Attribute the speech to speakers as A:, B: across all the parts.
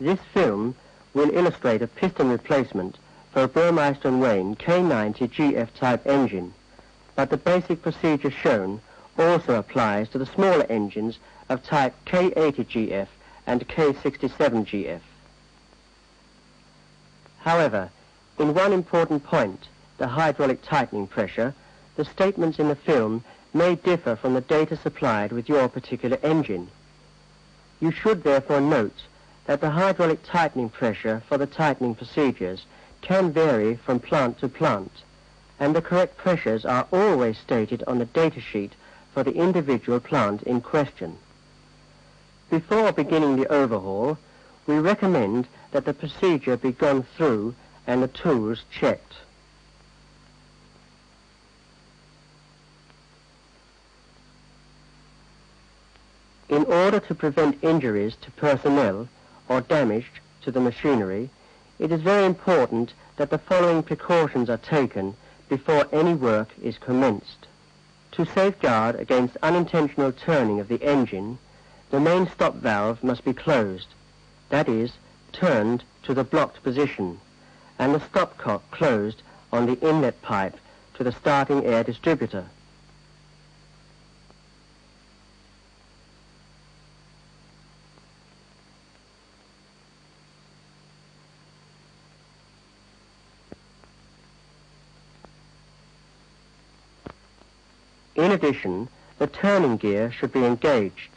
A: This film will illustrate a piston replacement for a Burmeister & Wain K90 GF type engine, but the basic procedure shown also applies to the smaller engines of type K80 GF and K67 GF. However, in one important point, the hydraulic tightening pressure, the statements in the film may differ from the data supplied with your particular engine. You should therefore note that the hydraulic tightening pressure for the tightening procedures can vary from plant to plant, and the correct pressures are always stated on the data sheet for the individual plant in question. Before beginning the overhaul, we recommend that the procedure be gone through and the tools checked. In order to prevent injuries to personnel or damage to the machinery, it is very important that the following precautions are taken before any work is commenced. To safeguard against unintentional turning of the engine, the main stop valve must be closed, that is, turned to the blocked position, and the stopcock closed on the inlet pipe to the starting air distributor. In addition, the turning gear should be engaged.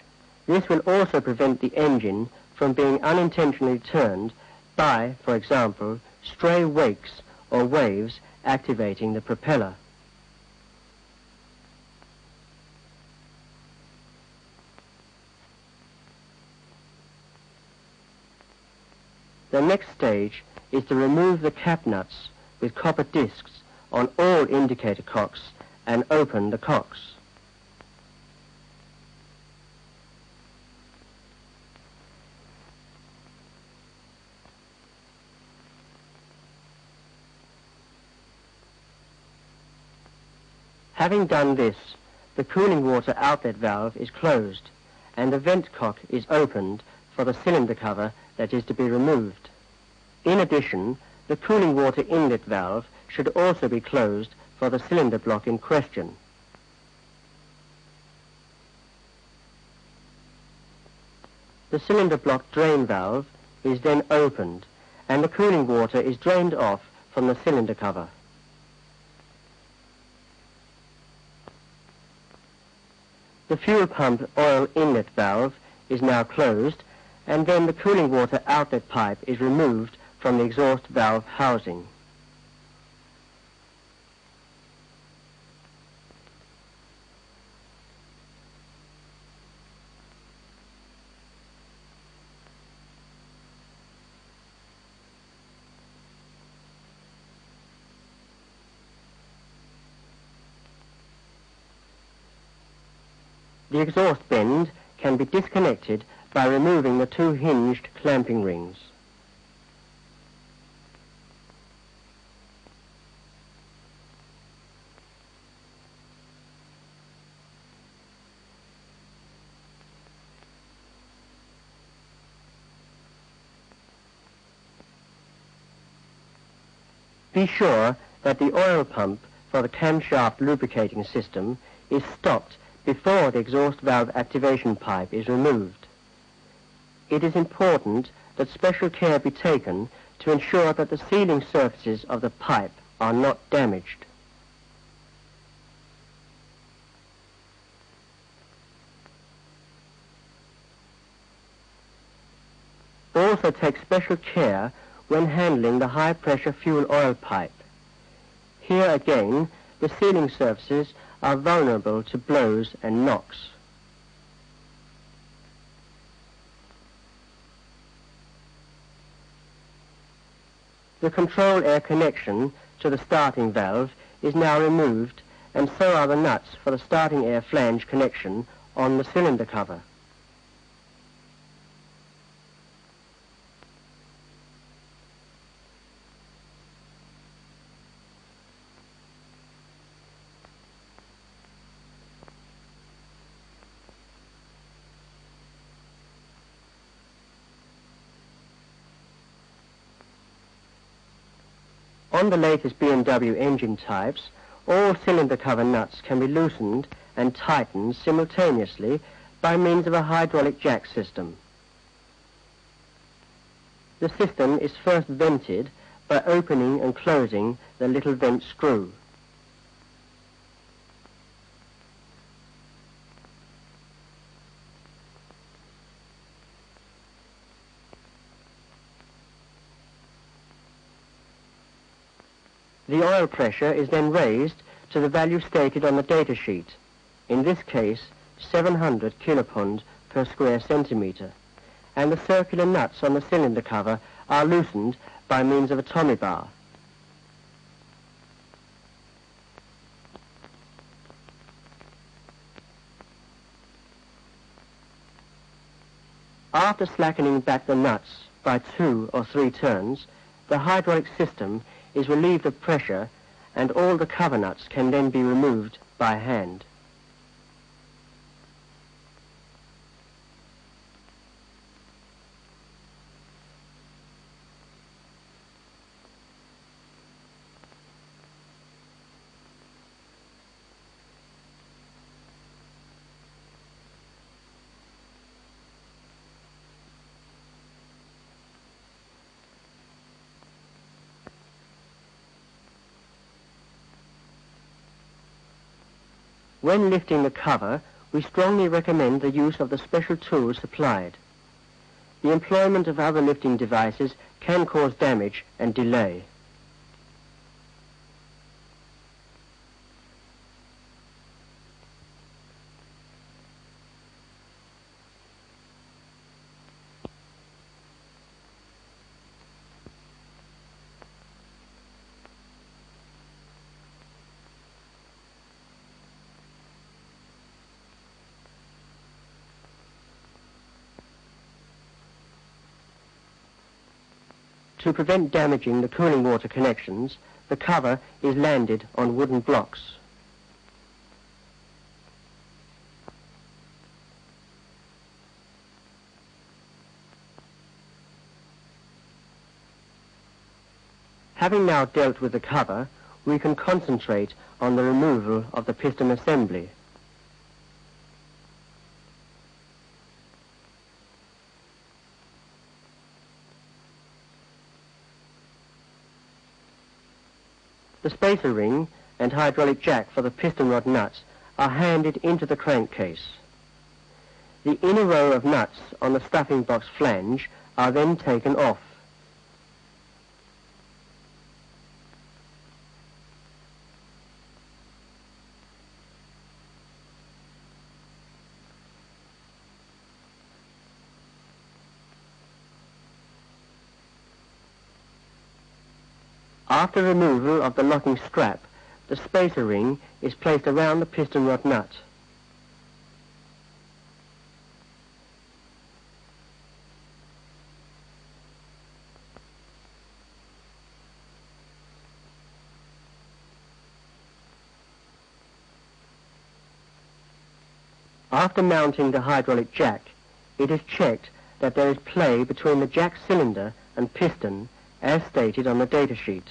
A: This will also prevent the engine from being unintentionally turned by, for example, stray wakes or waves activating the propeller. The next stage is to remove the cap nuts with copper discs on all indicator cocks and open the cocks. Having done this, the cooling water outlet valve is closed and the vent cock is opened for the cylinder cover that is to be removed. In addition, the cooling water inlet valve should also be closed for the cylinder block in question. The cylinder block drain valve is then opened and the cooling water is drained off from the cylinder cover. The fuel pump oil inlet valve is now closed, and then the cooling water outlet pipe is removed from the exhaust valve housing. The exhaust bend can be disconnected by removing the two hinged clamping rings. Be sure that the oil pump for the camshaft lubricating system is stopped before the exhaust valve activation pipe is removed. It is important that special care be taken to ensure that the sealing surfaces of the pipe are not damaged. Also take special care when handling the high-pressure fuel oil pipe. Here again, the sealing surfaces are vulnerable to blows and knocks. The control air connection to the starting valve is now removed, and so are the nuts for the starting air flange connection on the cylinder cover. On the latest BMW engine types, all cylinder cover nuts can be loosened and tightened simultaneously by means of a hydraulic jack system. The system is first vented by opening and closing the little vent screw. The oil pressure is then raised to the value stated on the data sheet, in this case 700 kilopond per square centimetre, and the circular nuts on the cylinder cover are loosened by means of a Tommy bar. After slackening back the nuts by 2 or 3 turns, the hydraulic system is relieved of pressure and all the cover nuts can then be removed by hand. When lifting the cover, we strongly recommend the use of the special tools supplied. The employment of other lifting devices can cause damage and delay. To prevent damaging the cooling water connections, the cover is landed on wooden blocks. Having now dealt with the cover, we can concentrate on the removal of the piston assembly. The spacer ring and hydraulic jack for the piston rod nuts are handed into the crankcase. The inner row of nuts on the stuffing box flange are then taken off. After removal of the locking strap, the spacer ring is placed around the piston rod nut. After mounting the hydraulic jack, it is checked that there is play between the jack cylinder and piston as stated on the data sheet.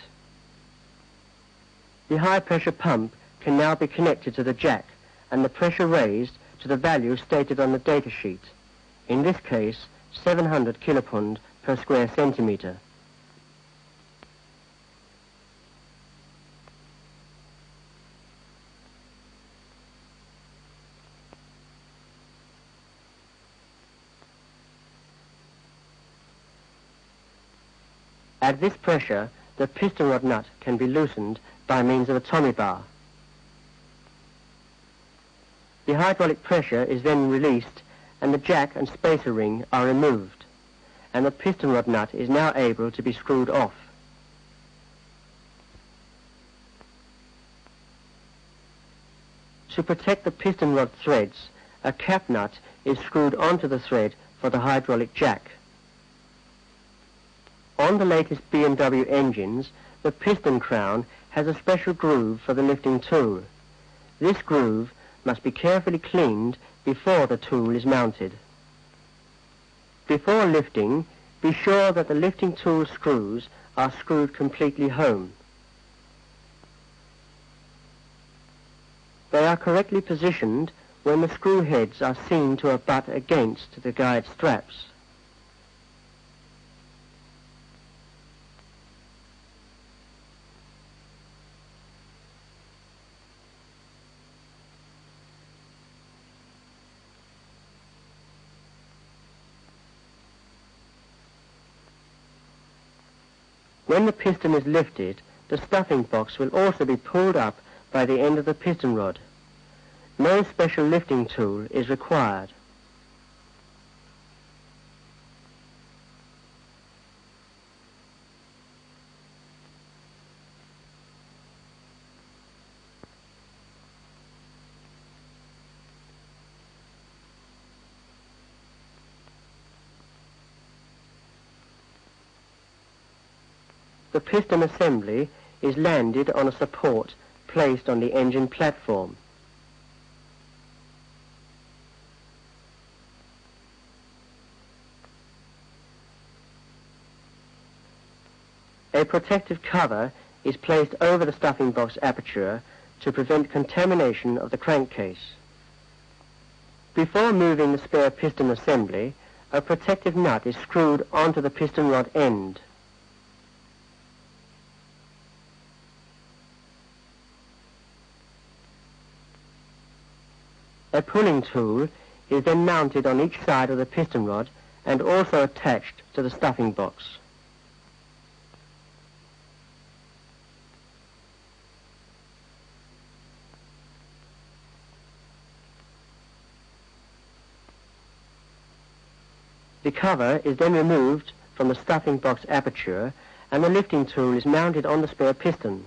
A: The high-pressure pump can now be connected to the jack and the pressure raised to the value stated on the data sheet, in this case 700 kilopond per square centimetre. At this pressure, the piston rod nut can be loosened by means of a Tommy bar. The hydraulic pressure is then released and the jack and spacer ring are removed, and the piston rod nut is now able to be screwed off. To protect the piston rod threads, a cap nut is screwed onto the thread for the hydraulic jack. On the latest BMW engines, the piston crown has a special groove for the lifting tool. This groove must be carefully cleaned before the tool is mounted. Before lifting, be sure that the lifting tool screws are screwed completely home. They are correctly positioned when the screw heads are seen to abut against the guide straps. When the piston is lifted, the stuffing box will also be pulled up by the end of the piston rod. No special lifting tool is required. The piston assembly is landed on a support placed on the engine platform. A protective cover is placed over the stuffing box aperture to prevent contamination of the crankcase. Before moving the spare piston assembly, a protective nut is screwed onto the piston rod end. A pulling tool is then mounted on each side of the piston rod and also attached to the stuffing box. The cover is then removed from the stuffing box aperture and the lifting tool is mounted on the spare piston.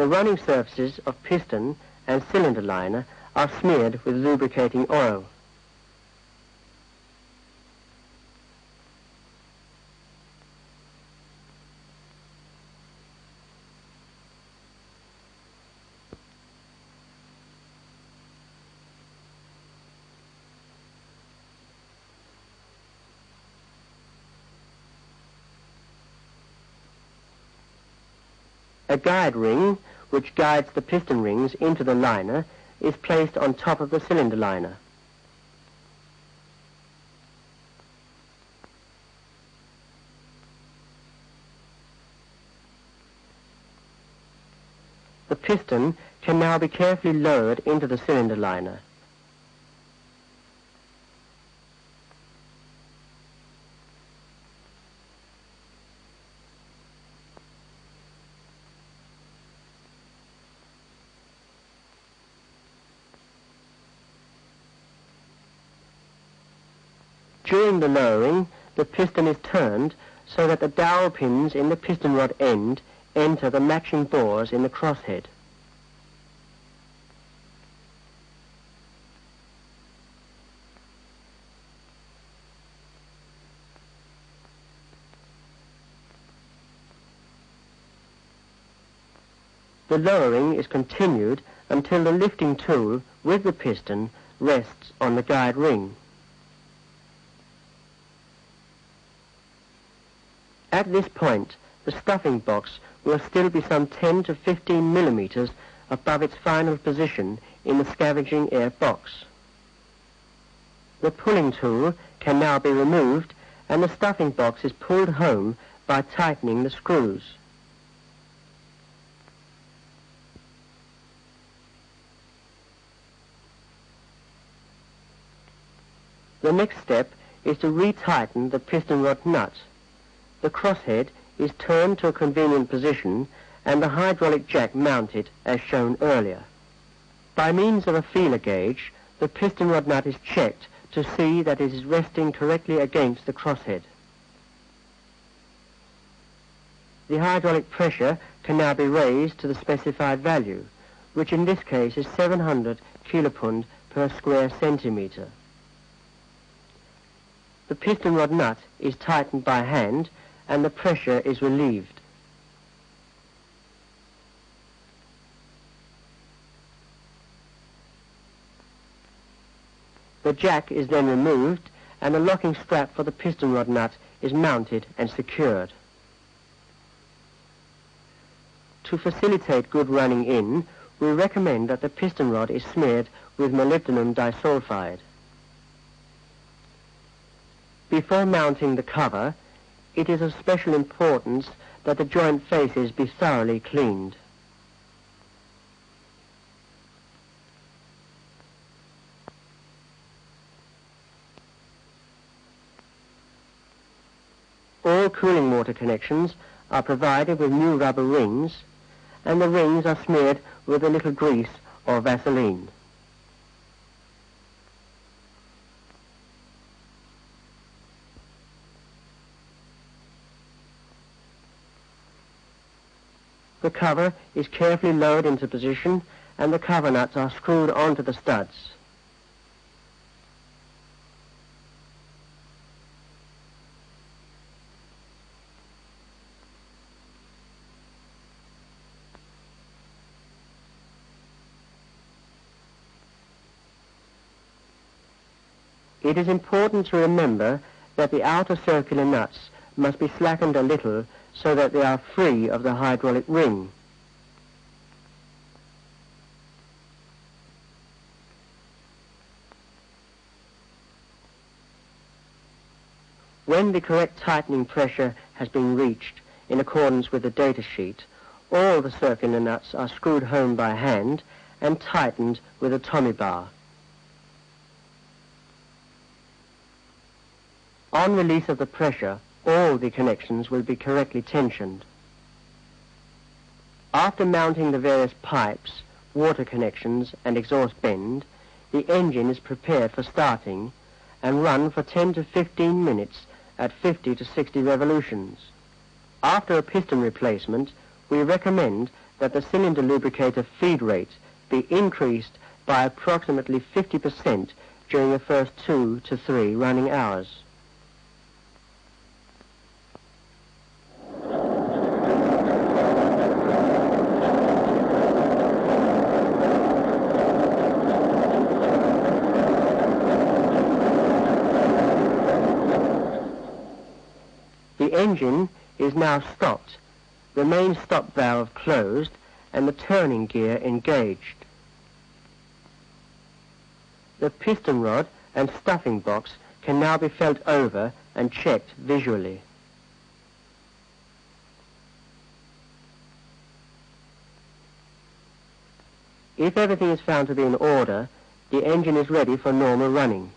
A: The running surfaces of piston and cylinder liner are smeared with lubricating oil. A guide ring, which guides the piston rings into the liner, is placed on top of the cylinder liner. The piston can now be carefully lowered into the cylinder liner. During the lowering, the piston is turned so that the dowel pins in the piston rod end enter the matching bores in the crosshead. The lowering is continued until the lifting tool with the piston rests on the guide ring. At this point, the stuffing box will still be some 10 to 15 millimeters above its final position in the scavenging air box. The pulling tool can now be removed and the stuffing box is pulled home by tightening the screws. The next step is to retighten the piston rod nut. The crosshead is turned to a convenient position and the hydraulic jack mounted as shown earlier. By means of a feeler gauge, the piston rod nut is checked to see that it is resting correctly against the crosshead. The hydraulic pressure can now be raised to the specified value, which in this case is 700 kilopond per square centimeter. The piston rod nut is tightened by hand and the pressure is relieved. The jack is then removed and the locking strap for the piston rod nut is mounted and secured. To facilitate good running in, we recommend that the piston rod is smeared with molybdenum disulfide. Before mounting the cover, it is of special importance that the joint faces be thoroughly cleaned. All cooling water connections are provided with new rubber rings, and the rings are smeared with a little grease or Vaseline. The cover is carefully lowered into position and the cover nuts are screwed onto the studs. It is important to remember that the outer circular nuts must be slackened a little so that they are free of the hydraulic ring. When the correct tightening pressure has been reached in accordance with the data sheet, all the circular nuts are screwed home by hand and tightened with a Tommy bar. On release of the pressure, all the connections will be correctly tensioned. After mounting the various pipes, water connections and exhaust bend, the engine is prepared for starting and run for 10 to 15 minutes at 50 to 60 revolutions. After a piston replacement, we recommend that the cylinder lubricator feed rate be increased by approximately 50% during the first 2 to 3 running hours. The engine is now stopped, the main stop valve closed, and the turning gear engaged. The piston rod and stuffing box can now be felt over and checked visually. If everything is found to be in order, the engine is ready for normal running.